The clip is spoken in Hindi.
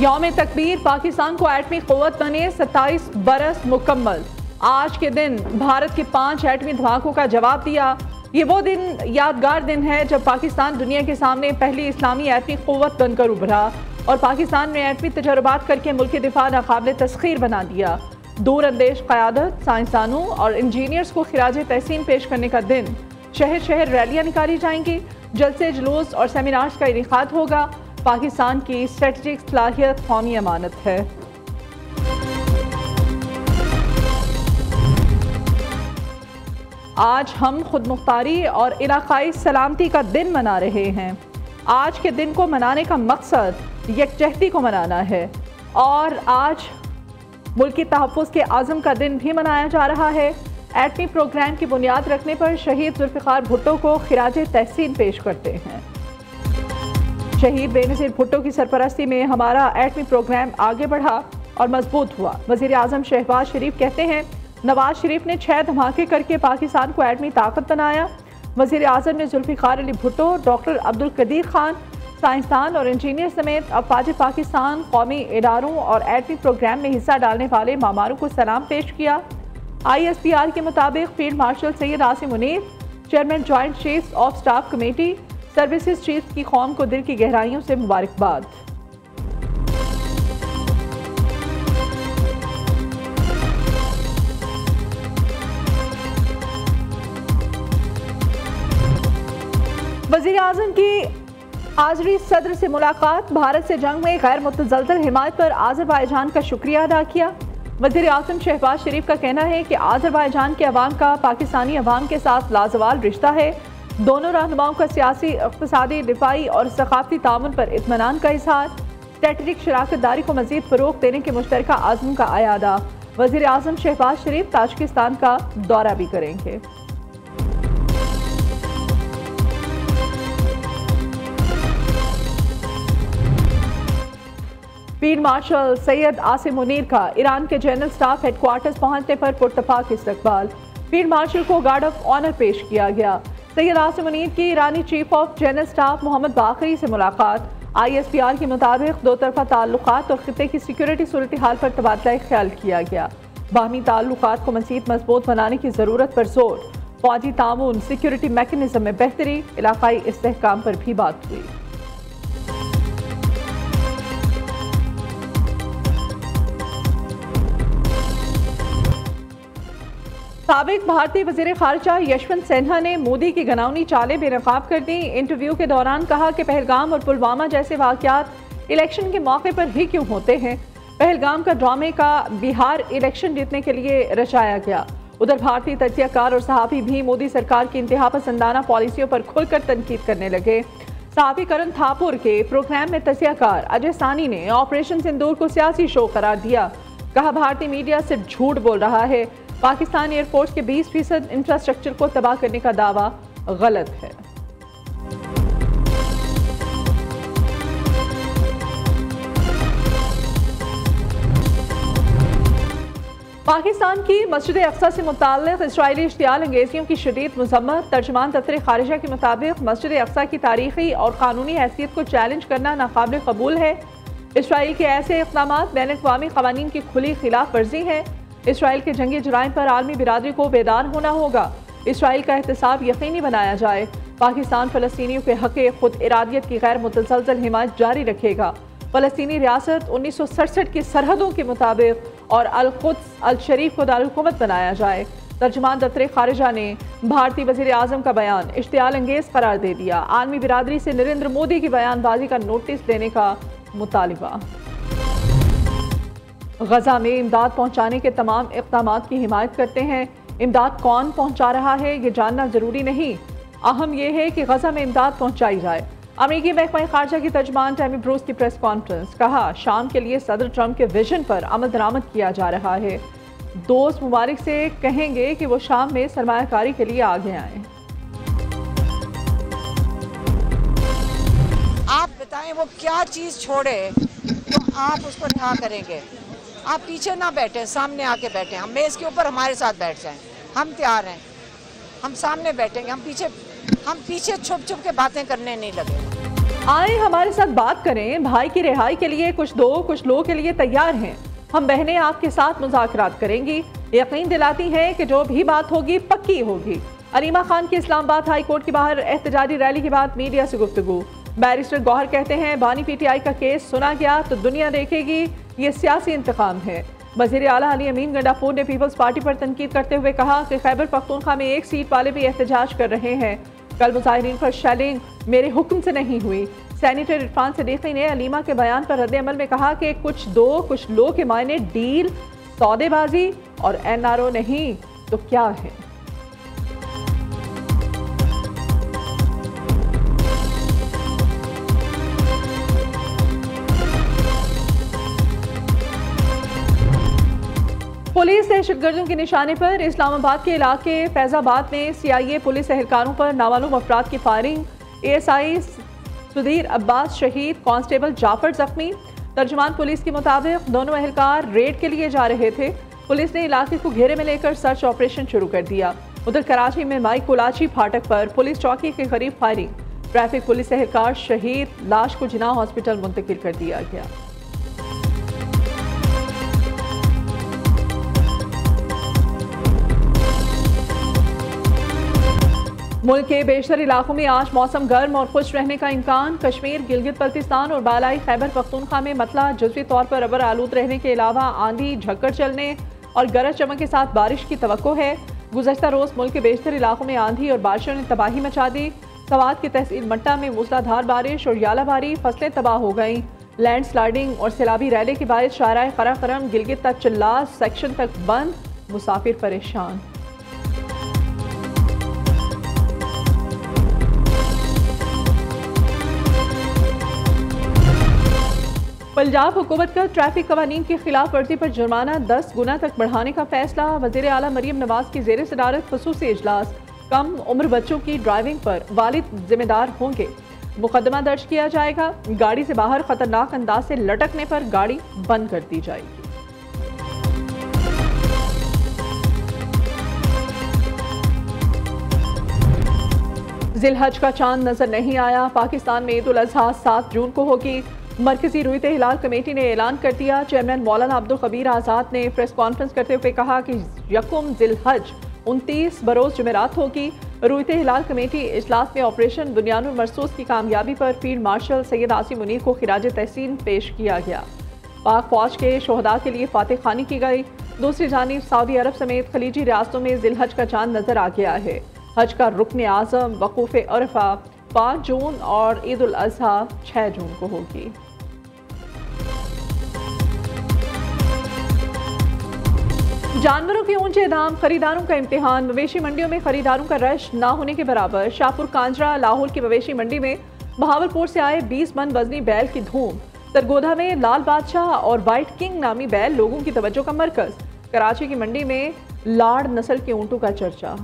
यौम तकबीर, पाकिस्तान को एटमी क़ुव्वत बने 27 बरस मुकम्मल। आज के दिन भारत के 5 एटमी धमाकों का जवाब दिया। ये वो दिन, यादगार दिन है जब पाकिस्तान दुनिया के सामने पहली इस्लामी एटमी क़ुव्वत बनकर उभरा और पाकिस्तान ने एटमी तजर्बात करके मुल्क दिफा नाकाबिल तस्खीर बना दिया। दूर अंदेश क़यादत, साइंसदानों और इंजीनियर्स को खिराज तहसीन पेश करने का दिन। शहर शहर रैलियाँ निकाली जाएंगी, जलसे जुलूस और सेमिनार्स का इनेकाद होगा। पाकिस्तान की स्ट्रेटजिक सलाहियत कौमी अमानत है। आज हम खुद मुख्तारी और इलाकाई सलामती का दिन मना रहे हैं। आज के दिन को मनाने का मकसद यकजहती को मनाना है और आज मुल्क की तहफ़्फ़ुज़ के आज़म का दिन भी मनाया जा रहा है। एटमी प्रोग्राम की बुनियाद रखने पर शहीद जुल्फ़िकार भुट्टो को खिराज तहसीन पेश करते हैं। शहीद बेनज़ीर भुट्टो की सरपरस्ती में हमारा एटमी प्रोग्राम आगे बढ़ा और मजबूत हुआ। वज़ीर आज़म शहबाज शरीफ कहते हैं, नवाज शरीफ ने 6 धमाके करके पाकिस्तान को एटमी ताकत बनाया। वज़ीर आज़म ने जुल्फ़िकार अली भुट्टो, डॉक्टर अब्दुल कदीर खान, साइंसदान और इंजीनियर समेत अफ़वाज पाकिस्तान, कौमी इदारों और एटमी प्रोग्राम में हिस्सा डालने वाले मामारों को सलाम पेश किया। ISPR के मुताबिक field marshal Syed Asim Munir, chairman joint chiefs of staff committee, services chief की कौम को दिल की गहराइयों से मुबारकबाद। वज़ीर आज़म की आज़री सदर से मुलाकात, भारत से जंग में गैर मुतज़लज़ल हिमायत पर आज़रबाईजान का शुक्रिया अदा किया। वज़ीर आज़म शहबाज शरीफ का कहना है कि आज़रबाईजान के अवाम का पाकिस्तानी अवाम के साथ लाजवाल रिश्ता है। दोनों रहनुमाओं का सियासी, इक़्तिसादी, दिफाई और सक़ाफ़ती ताउन पर इत्मीनान का इज़हार। स्ट्रेटेजिक शराकतदारी को मज़ीद फ़रोग़ देने के मुश्तरका आज़म का अयादा। वज़ीर आज़म शहबाज शरीफ ताजिकिस्तान का दौरा भी करेंगे। फील्ड मार्शल सैयद आसिम मुनीर का ईरान के जनरल स्टाफ हेडक्वार्टर्स पहुंचने पर पुरतपाक इस्तकबाल। फील्ड मार्शल को गार्ड ऑफ ऑनर पेश किया गया। सैयद आसिम मुनीर की ईरानी chief of general staff Mohammad Bagheri से मुलाकात। ISPR के मुताबिक दो तरफा ताल्लुकात और खित्ते की सिक्योरिटी सूरत हाल पर तबादला ख्याल किया गया। बाहमी ताल्लुकात को मज़ीद मजबूत बनाने की ज़रूरत पर जोर। फौजी ताउन, सिक्योरिटी मैकेनिज्म में बेहतरी, इलाकाई इस्तेहकाम पर भी बात हुई। साबिक भारतीय वज़ीर ख़ारिजा यशवंत सिन्हा ने मोदी की गनावनी चालें बेनकाब कर दी। इंटरव्यू के दौरान कहा कि पहलगाम और पुलवामा जैसे वाक़यात इलेक्शन के मौके पर ही क्यों होते हैं। पहलगाम का ड्रामे का बिहार इलेक्शन जीतने के लिए रचाया गया। उधर भारतीय तज्ज़ियाकार और सहाफ़ी भी मोदी सरकार की इंतहा पसंदाना पॉलिसियों पर खुलकर तनकीद करने लगे। सहाफ़ी करण थापुर के प्रोग्राम में तज्ज़ियाकार अजय सानी ने ऑपरेशन सिंदूर को सियासी शो करार दिया। कहा, भारतीय मीडिया सिर्फ झूठ बोल रहा है। पाकिस्तान एयरफोर्स के 20% इंफ्रास्ट्रक्चर को तबाह करने का दावा गलत है। पाकिस्तान की मस्जिद अक्सा से मुताल्लिक़ इस्राईली इश्तियाल अंगेजियों की शदीद मज़म्मत। तर्जुमान दफ्तर ख़ारिजा के मुताबिक मस्जिद अक्सा की तारीख़ी और कानूनी हैसियत को चैलेंज करना नाकाबिल कबूल है। इसराइल के ऐसे इक़दामात बैनुल-अक़वामी क़वानीन की खुली खिलाफ वर्जी है। इसराइल के जंगी जुराइम पर आलमी बिरादरी को बेदार होना होगा। इसराइल का एहतसाब यकीनी बनाया जाए। पाकिस्तान फ़लस्तीनियों के हक़ खुद इरादियत की गैर मुतज़लज़ल हिमायत जारी रखेगा। फ़लस्तीनी रियासत 1967 की सरहदों के मुताबिक और अल-कुद्स अल-शरीफ को दारुल-हुकूमत बनाया जाए। तर्जुमान दफ्तर ख़ारिजा ने भारतीय वज़ीर आज़म का बयान इश्तियाल अंगेज़ करार दे दिया। आलमी बिरादरी से नरेंद्र मोदी की बयानबाजी का नोटिस देने का मुतालिबा। गजा में इमदाद पहुंचाने के तमाम इक़दामात की हिमायत करते हैं। इमदाद कौन पहुंचा रहा है ये जानना ज़रूरी नहीं, अहम यह है कि गजा में इमदाद पहुंचाई जाए। अमेरिकी महकमा ख़ारिजा की तर्जुमान टैमी ब्रूस की प्रेस कॉन्फ्रेंस। कहा, शाम के लिए सदर ट्रंप के विजन पर अमल दरामद किया जा रहा है। दोस्त मुबारक से कहेंगे कि वो शाम में सरमायाकारी के लिए आगे आए। आप बताएं वो क्या चीज़ छोड़े तो आप उसको रिहा करेंगे। आप पीछे ना बैठे, सामने आके बैठे। हम मेज़ के ऊपर हमारे साथ बैठ जाएं, हम तैयार हैं। हम सामने बैठेंगे, हम पीछे छुप छुप के बातें करने नहीं लगे। आए हमारे साथ बात करें, भाई की रिहाई के लिए कुछ दो कुछ लो के लिए तैयार हैं। हम बहनें आपके साथ मुज़ाकरात करेंगी, यकीन दिलाती हैं कि जो भी बात होगी पक्की होगी। अलीमा खान की इस्लामाबाद हाई कोर्ट के बाहर एहतजाजी रैली के बाद मीडिया से गुफ्तगू। बैरिस्टर गौहर कहते हैं बानी PTI का केस सुना गया तो दुनिया देखेगी, ये सियासी इंतकाम है। वज़ीर आला अली अमीन गंडापुर ने पीपल्स पार्टी पर तनकीद करते हुए कहा कि खैबर पख्तूनख्वा में एक सीट वाले भी एहतजाज कर रहे हैं। कल मुजाहिरीन पर शेलिंग मेरे हुक्म से नहीं हुई। सेनेटर इरफान सदीकी ने अलीमा के बयान पर रद्द अमल में कहा कि कुछ दो कुछ लो के मायने डील, सौदेबाजी और NRO नहीं तो क्या है। पुलिस दहशतगर्दों के निशाने पर इस्लामाबाद के इलाके फैजाबाद में CIA पुलिस एहलकारों पर नामालूम अफराद की फायरिंग। ASI सुधीर अब्बास शहीद, कांस्टेबल जाफर जख्मी। तर्जुमान पुलिस के मुताबिक दोनों एहलकार रेड के लिए जा रहे थे। पुलिस ने इलाके को घेरे में लेकर सर्च ऑपरेशन शुरू कर दिया। उधर कराची में माई कोलाची फाटक पर पुलिस चौकी के करीब फायरिंग। ट्रैफिक पुलिस एहलकार शहीद, लाश को जिना हॉस्पिटल मुंतकिल कर दिया गया। मुल्क के बेशतर इलाकों में आज मौसम गर्म और खुश रहने का इम्कान। कश्मीर, गिलगित बल्तिस्तान और बालाई खैबर पख्तूनख्वा में मतला जुज़वी तौर पर अबर आलूद रहने के अलावा आंधी, झक्कड़ चलने और गरज चमक के साथ बारिश की तवक्को है। गुज़श्ता रोज़ मुल्क के बेशतर इलाकों में आंधी और बारिशों ने तबाही मचा दी। सवात की तहसील मट्टा में मूसलाधार बारिश और यालाबारी, फसलें तबाह हो गईं। लैंड स्लाइडिंग और सैलाबी रैली के बायस शाहराह कराकरम गिलगित तक चिल्लास सेक्शन तक बंद, मुसाफिर परेशान। पंजाब हुकूमत का ट्रैफिक कवानीन की खिलाफ वर्जी पर जुर्माना 10 गुना तक बढ़ाने का फैसला। वज़ीर आला मरियम नवाज की ज़ेर सदारत ख़ुसूसी इजलास। कम उम्र बच्चों की ड्राइविंग पर वालिद जिम्मेदार होंगे। मुकदमा दर्ज किया जाएगा। गाड़ी से बाहर खतरनाक अंदाज से लटकने पर गाड़ी बंद कर दी जाएगी। जिलहज का चांद नजर नहीं आया। पाकिस्तान में ईद उल अज़हा 7 जून को होगी। मरकजी रुईते हिलाल कमेटी ने ऐलान कर दिया। चेयरमैन मौलाना अब्दुल कबीर आज़ाद ने प्रेस कॉन्फ्रेंस करते हुए कहा कि यकुम जिलहज 29 बरोज़ जुमेरात होगी। रुईते हिलाल कमेटी इजलास में ऑपरेशन बुनियानुल मरसूस की कामयाबी पर फील्ड मार्शल सैयद आसिम मुनीर को खिराज तहसीन पेश किया गया। पाक फौज के शोहदा के लिए फातह खानी की गई। दूसरी जानिब सऊदी अरब समेत खलीजी रियासतों में जिलहज का चांद नजर आ गया है। हज का रुकन आज़म वकूफ़ अरफा 5 जून और ईद उल अज़हा 6 जून को होगी। जानवरों के ऊंचे दाम, खरीदारों का इम्तिहान। मवेशी मंडियों में खरीदारों का रश ना होने के बराबर। शाहपुर कांजरा लाहौर की मवेशी मंडी में बहावलपुर से आए 20 मन वजनी बैल की धूम। सरगोधा में लाल बादशाह और वाइट किंग नामी बैल लोगों की तवज्जो का मरकज। कराची की मंडी में लाड़ नस्ल के ऊंटों का चर्चा।